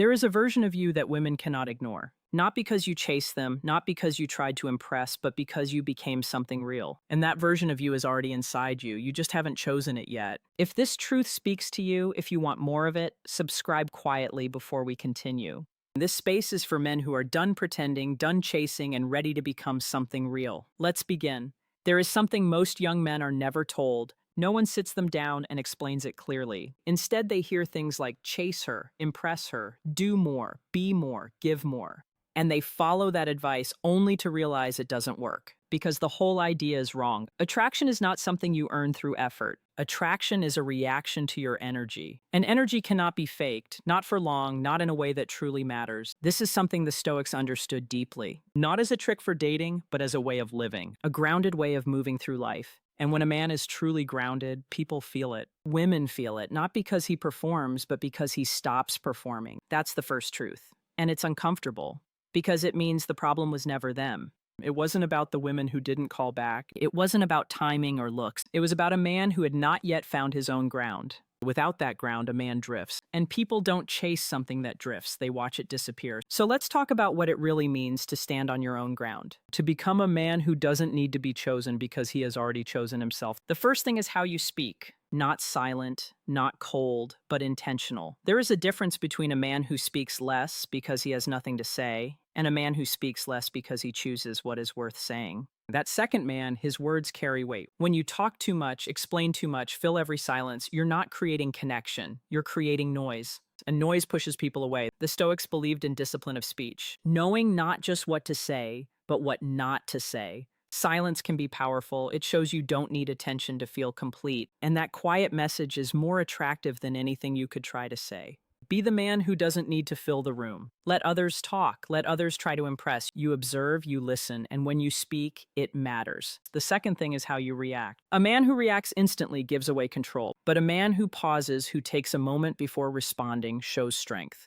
There is a version of you that women cannot ignore. Not because you chase them, not because you tried to impress, but because you became something real. And that version of you is already inside you. You just haven't chosen it yet. If this truth speaks to you, if you want more of it, subscribe quietly before we continue. This space is for men who are done pretending, done chasing, and ready to become something real. Let's begin. There is something most young men are never told. No one sits them down and explains it clearly. Instead, they hear things like chase her, impress her, do more, be more, give more. And they follow that advice only to realize it doesn't work, because the whole idea is wrong. Attraction is not something you earn through effort. Attraction is a reaction to your energy. And energy cannot be faked, not for long, not in a way that truly matters. This is something the Stoics understood deeply, not as a trick for dating, but as a way of living, a grounded way of moving through life. And when a man is truly grounded, people feel it. Women feel it, not because he performs, but because he stops performing. That's the first truth. And it's uncomfortable, because it means the problem was never them. It wasn't about the women who didn't call back. It wasn't about timing or looks. It was about a man who had not yet found his own ground. Without that ground, a man drifts. And people don't chase something that drifts. They watch it disappear. So let's talk about what it really means to stand on your own ground. To become a man who doesn't need to be chosen because he has already chosen himself. The first thing is how you speak. Not silent, not cold, but intentional. There is a difference between a man who speaks less because he has nothing to say, and a man who speaks less because he chooses what is worth saying. That second man, his words carry weight. When you talk too much, explain too much, fill every silence, you're not creating connection, you're creating noise. And noise pushes people away. The Stoics believed in discipline of speech, knowing not just what to say, but what not to say. Silence can be powerful. It shows you don't need attention to feel complete. And that quiet message is more attractive than anything you could try to say. Be the man who doesn't need to fill the room. Let others talk. Let others try to impress. You observe, you listen, and when you speak, it matters. The second thing is how you react. A man who reacts instantly gives away control, but a man who pauses, who takes a moment before responding, shows strength.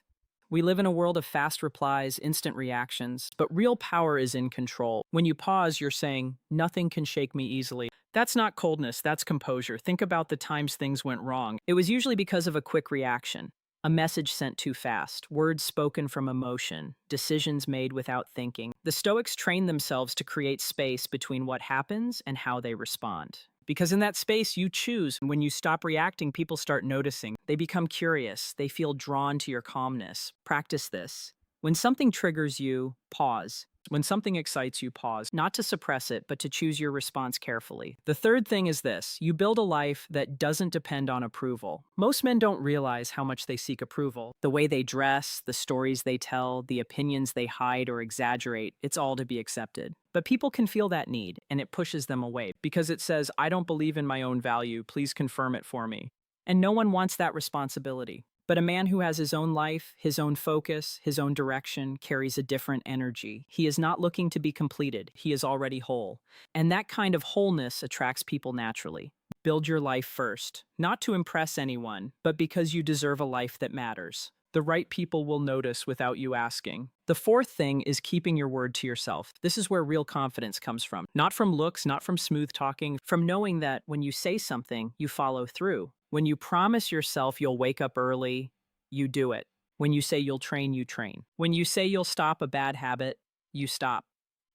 We live in a world of fast replies, instant reactions, but real power is in control. When you pause, you're saying, "Nothing can shake me easily." That's not coldness, that's composure. Think about the times things went wrong. It was usually because of a quick reaction. A message sent too fast, words spoken from emotion, decisions made without thinking. The Stoics trained themselves to create space between what happens and how they respond. Because in that space, you choose. When you stop reacting, people start noticing. They become curious. They feel drawn to your calmness. Practice this. When something triggers you, pause. When something excites you, pause. Not to suppress it, but to choose your response carefully. The third thing is this. You build a life that doesn't depend on approval. Most men don't realize how much they seek approval. The way they dress, the stories they tell, the opinions they hide or exaggerate, it's all to be accepted. But people can feel that need, and it pushes them away because it says, "I don't believe in my own value, please confirm it for me." And no one wants that responsibility. But a man who has his own life, his own focus, his own direction, carries a different energy. He is not looking to be completed. He is already whole. And that kind of wholeness attracts people naturally. Build your life first, not to impress anyone, but because you deserve a life that matters. The right people will notice without you asking. The fourth thing is keeping your word to yourself. This is where real confidence comes from. Not from looks, not from smooth talking, from knowing that when you say something, you follow through. When you promise yourself you'll wake up early, you do it. When you say you'll train, you train. When you say you'll stop a bad habit, you stop.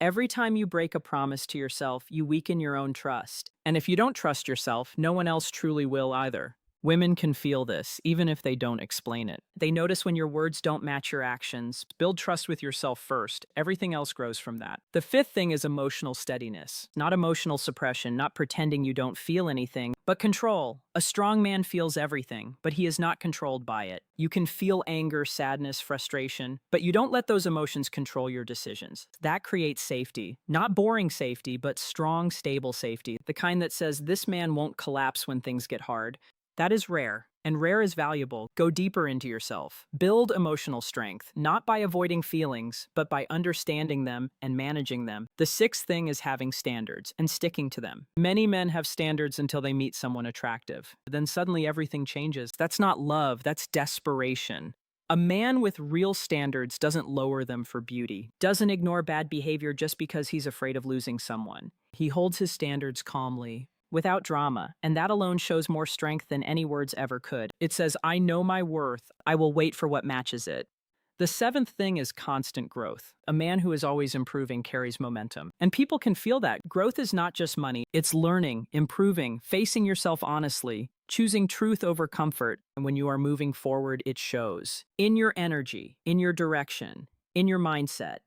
Every time you break a promise to yourself, you weaken your own trust. And if you don't trust yourself, no one else truly will either. Women can feel this, even if they don't explain it. They notice when your words don't match your actions. Build trust with yourself first. Everything else grows from that. The fifth thing is emotional steadiness. Not emotional suppression, not pretending you don't feel anything, but control. A strong man feels everything, but he is not controlled by it. You can feel anger, sadness, frustration, but you don't let those emotions control your decisions. That creates safety. Not boring safety, but strong, stable safety. The kind that says, "This man won't collapse when things get hard." That is rare, and rare is valuable. Go deeper into yourself. Build emotional strength, not by avoiding feelings, but by understanding them and managing them. The sixth thing is having standards and sticking to them. Many men have standards until they meet someone attractive. Then suddenly everything changes. That's not love, that's desperation. A man with real standards doesn't lower them for beauty, doesn't ignore bad behavior just because he's afraid of losing someone. He holds his standards calmly, without drama, and that alone shows more strength than any words ever could. It says, "I know my worth. I will wait for what matches it." The seventh thing is constant growth. A man who is always improving carries momentum. And people can feel that. Growth is not just money, it's learning, improving, facing yourself honestly, choosing truth over comfort. And when you are moving forward, it shows. In your energy, in your direction, in your mindset.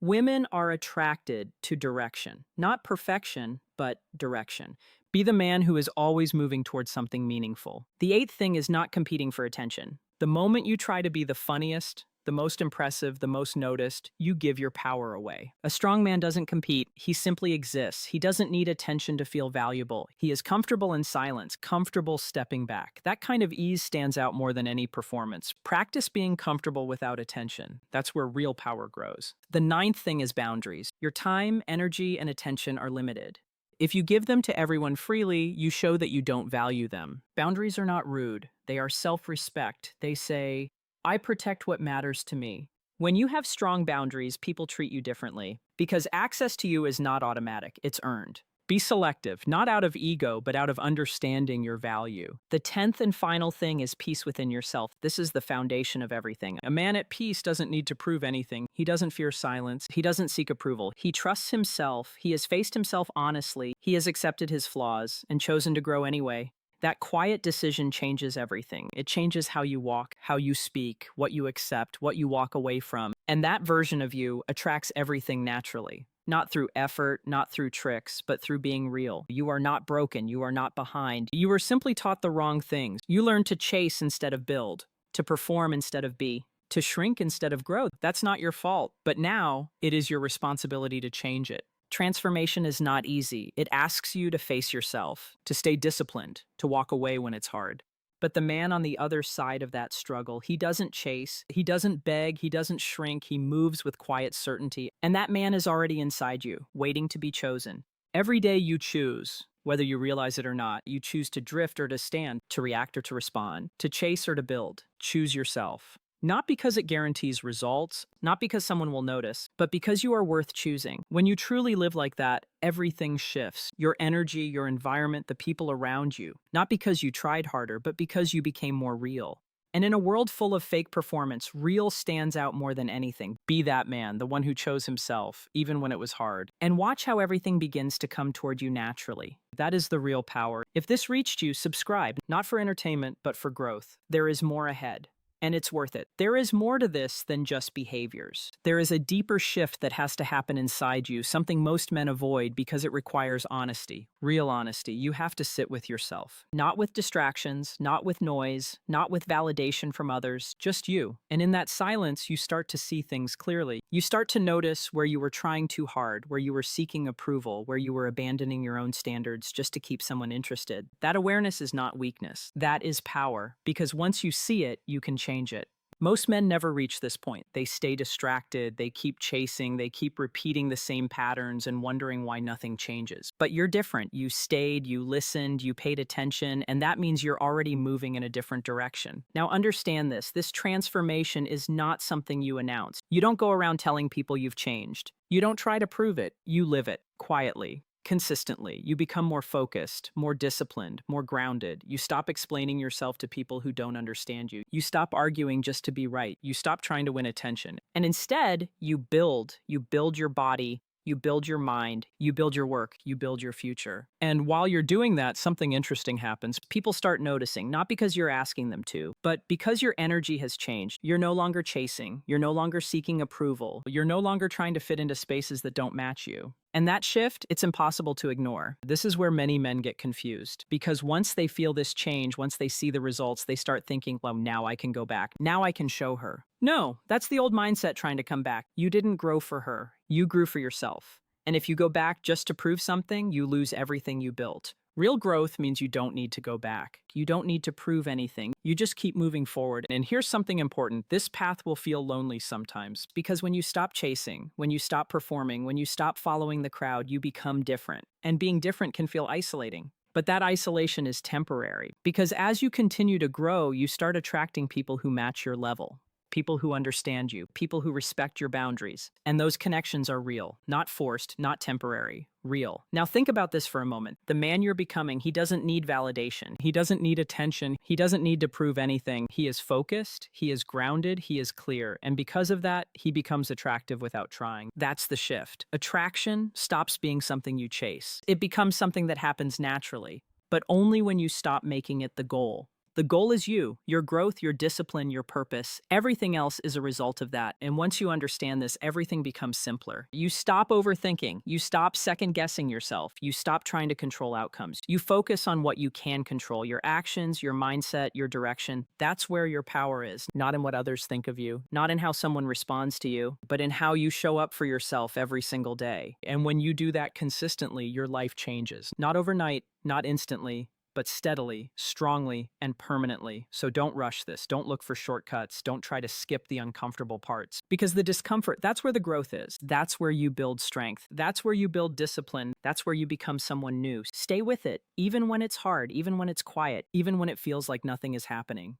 Women are attracted to direction. Not perfection, but direction. Be the man who is always moving towards something meaningful. The eighth thing is not competing for attention. The moment you try to be the funniest, the most impressive, the most noticed, you give your power away. A strong man doesn't compete, he simply exists. He doesn't need attention to feel valuable. He is comfortable in silence, comfortable stepping back. That kind of ease stands out more than any performance. Practice being comfortable without attention. That's where real power grows. The ninth thing is boundaries. Your time, energy, and attention are limited. If you give them to everyone freely, you show that you don't value them. Boundaries are not rude. They are self-respect. They say, I protect what matters to me. When you have strong boundaries, people treat you differently because access to you is not automatic, it's earned. Be selective, not out of ego, but out of understanding your value. The 10th and final thing is peace within yourself. This is the foundation of everything. A man at peace doesn't need to prove anything. He doesn't fear silence. He doesn't seek approval. He trusts himself. He has faced himself honestly. He has accepted his flaws and chosen to grow anyway. That quiet decision changes everything. It changes how you walk, how you speak, what you accept, what you walk away from. And that version of you attracts everything naturally. Not through effort, not through tricks, but through being real. You are not broken. You are not behind. You were simply taught the wrong things. You learned to chase instead of build, to perform instead of be, to shrink instead of grow. That's not your fault. But now it is your responsibility to change it. Transformation is not easy. It asks you to face yourself, to stay disciplined, to walk away when it's hard. But the man on the other side of that struggle, he doesn't chase, he doesn't beg, he doesn't shrink, he moves with quiet certainty. And that man is already inside you, waiting to be chosen. Every day you choose, whether you realize it or not, you choose to drift or to stand, to react or to respond, to chase or to build. Choose yourself. Not because it guarantees results, not because someone will notice, but because you are worth choosing. When you truly live like that, everything shifts. Your energy, your environment, the people around you. Not because you tried harder, but because you became more real. And in a world full of fake performance, real stands out more than anything. Be that man, the one who chose himself, even when it was hard. And watch how everything begins to come toward you naturally. That is the real power. If this reached you, subscribe, not for entertainment, but for growth. There is more ahead. And it's worth it. There is more to this than just behaviors. There is a deeper shift that has to happen inside you, something most men avoid because it requires honesty, real honesty. You have to sit with yourself. Not with distractions, not with noise, not with validation from others, just you. And in that silence, you start to see things clearly. You start to notice where you were trying too hard, where you were seeking approval, where you were abandoning your own standards just to keep someone interested. That awareness is not weakness. That is power. Because once you see it, you can change it. Most men never reach this point. They stay distracted, they keep chasing, they keep repeating the same patterns and wondering why nothing changes. But you're different. You stayed, you listened, you paid attention, and that means you're already moving in a different direction. Now understand this. This transformation is not something you announce. You don't go around telling people you've changed. You don't try to prove it. You live it quietly. Consistently, you become more focused, more disciplined, more grounded. You stop explaining yourself to people who don't understand you. You stop arguing just to be right. You stop trying to win attention. And instead, you build. You build your body. You build your mind. You build your work. You build your future. And while you're doing that, something interesting happens. People start noticing, not because you're asking them to, but because your energy has changed. You're no longer chasing. You're no longer seeking approval. You're no longer trying to fit into spaces that don't match you. And that shift, it's impossible to ignore. This is where many men get confused. Because once they feel this change, once they see the results, they start thinking, well, now I can go back. Now I can show her. No, that's the old mindset trying to come back. You didn't grow for her. You grew for yourself. And if you go back just to prove something, you lose everything you built. Real growth means you don't need to go back. You don't need to prove anything. You just keep moving forward. And here's something important. This path will feel lonely sometimes because when you stop chasing, when you stop performing, when you stop following the crowd, you become different. And being different can feel isolating. But that isolation is temporary because as you continue to grow, you start attracting people who match your level. people who understand you, people who respect your boundaries. And those connections are real, not forced, not temporary. Real. Now think about this for a moment. The man you're becoming, he doesn't need validation. He doesn't need attention. He doesn't need to prove anything. He is focused, he is grounded, he is clear. And because of that, he becomes attractive without trying. That's the shift. Attraction stops being something you chase. It becomes something that happens naturally, but only when you stop making it the goal. The goal is you, your growth, your discipline, your purpose. Everything else is a result of that. And once you understand this, everything becomes simpler. You stop overthinking. You stop second-guessing yourself. You stop trying to control outcomes. You focus on what you can control, your actions, your mindset, your direction. That's where your power is, not in what others think of you, not in how someone responds to you, but in how you show up for yourself every single day. And when you do that consistently, your life changes. Not overnight, not instantly, but steadily, strongly, and permanently. So don't rush this. Don't look for shortcuts. Don't try to skip the uncomfortable parts. Because the discomfort, that's where the growth is. That's where you build strength. That's where you build discipline. That's where you become someone new. Stay with it, even when it's hard, even when it's quiet, even when it feels like nothing is happening.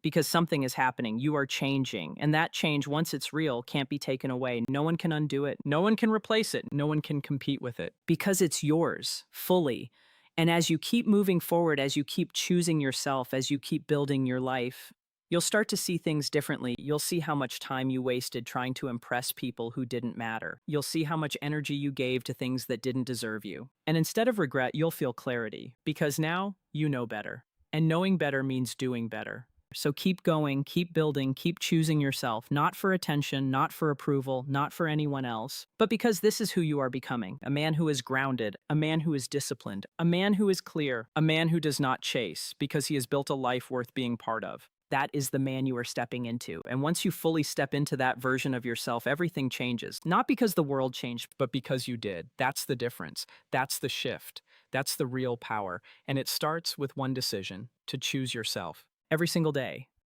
Because something is happening, you are changing, and that change, once it's real, can't be taken away. No one can undo it. No one can replace it. No one can compete with it. Because it's yours, fully. And as you keep moving forward, as you keep choosing yourself, as you keep building your life, you'll start to see things differently. You'll see how much time you wasted trying to impress people who didn't matter. You'll see how much energy you gave to things that didn't deserve you. And instead of regret, you'll feel clarity, because now you know better. And knowing better means doing better. So keep going, keep building, keep choosing yourself, not for attention, not for approval, not for anyone else, but because this is who you are becoming. A man who is grounded, a man who is disciplined, a man who is clear, a man who does not chase because he has built a life worth being part of. That is the man you are stepping into. And once you fully step into that version of yourself, everything changes. Not because the world changed, but because you did. That's the difference. That's the shift. That's the real power. And it starts with one decision: to choose yourself. Every single day.